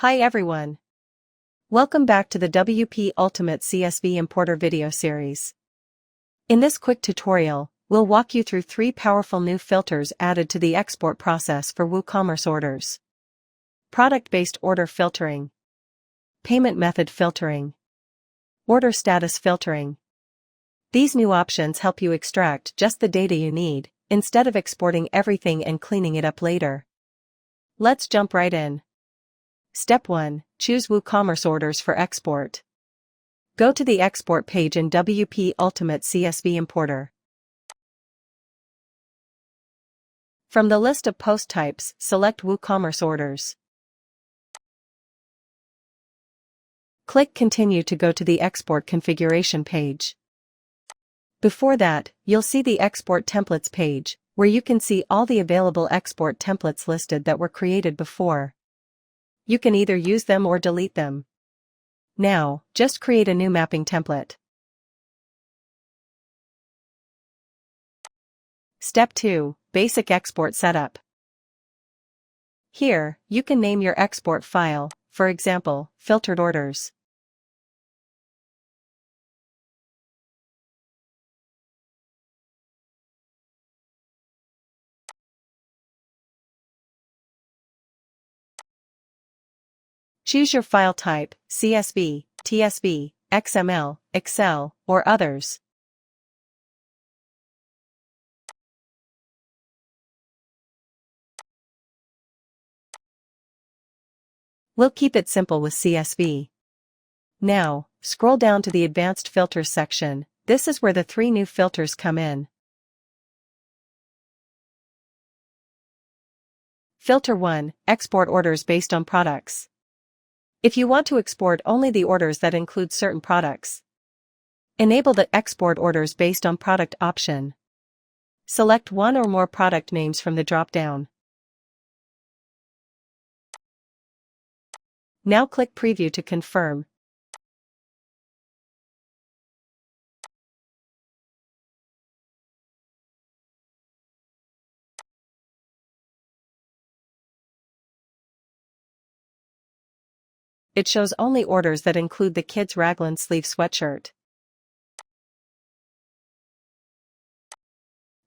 Hi everyone. Welcome back to the WP Ultimate CSV Importer video series. In this quick tutorial, we'll walk you through 3 powerful new filters added to the export process for WooCommerce orders. Product-based order filtering, payment method filtering, order status filtering. These new options help you extract just the data you need, instead of exporting everything and cleaning it up later. Let's jump right in. Step 1. Choose WooCommerce orders for export. Go to the export page in WP Ultimate CSV Importer. From the list of post types, select WooCommerce orders. Click Continue to go to the export configuration page. Before that, you'll see the Export Templates page, where you can see all the available export templates listed that were created before. You can either use them or delete them. Now, just create a new mapping template. Step 2. Basic export setup. Here, you can name your export file, for example, filtered orders. Choose your file type, CSV, TSV, XML, Excel, or others. We'll keep it simple with CSV. Now, scroll down to the Advanced Filters section. This is where the 3 new filters come in. Filter 1. Export orders based on products. If you want to export only the orders that include certain products, enable the Export Orders Based on Product option. Select one or more product names from the drop-down. Now click Preview to confirm. It shows only orders that include the kids' raglan sleeve sweatshirt.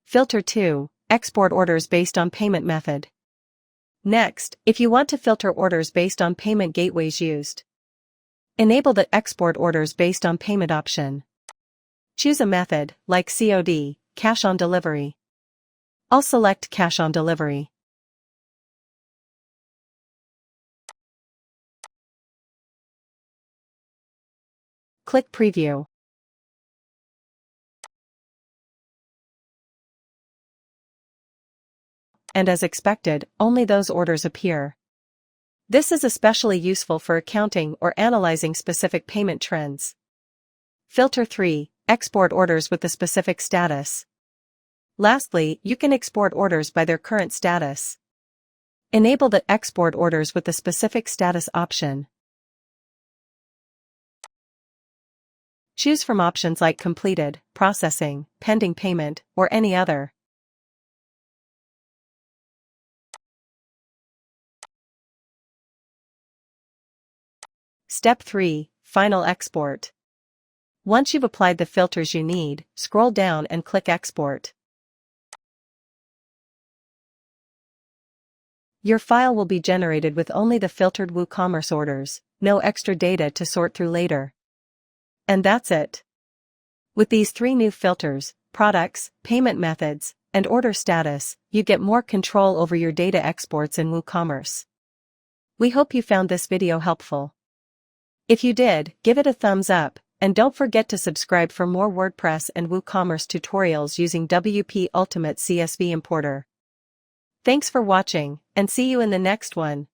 Filter 2. Export orders based on payment method. Next, if you want to filter orders based on payment gateways used, enable the Export Orders Based on Payment option. Choose a method, like COD, Cash on Delivery. I'll select Cash on Delivery. Click Preview. And as expected, only those orders appear. This is especially useful for accounting or analyzing specific payment trends. Filter 3. Export orders with the specific status. Lastly, you can export orders by their current status. Enable the Export Orders with the Specific Status option. Choose from options like Completed, Processing, Pending Payment, or any other. Step 3. Final Export. Once you've applied the filters you need, scroll down and click Export. Your file will be generated with only the filtered WooCommerce orders, no extra data to sort through later. And that's it. With these 3 new filters, products, payment methods, and order status, you get more control over your data exports in WooCommerce. We hope you found this video helpful. If you did, give it a thumbs up, and don't forget to subscribe for more WordPress and WooCommerce tutorials using WP Ultimate CSV Importer. Thanks for watching, and see you in the next one.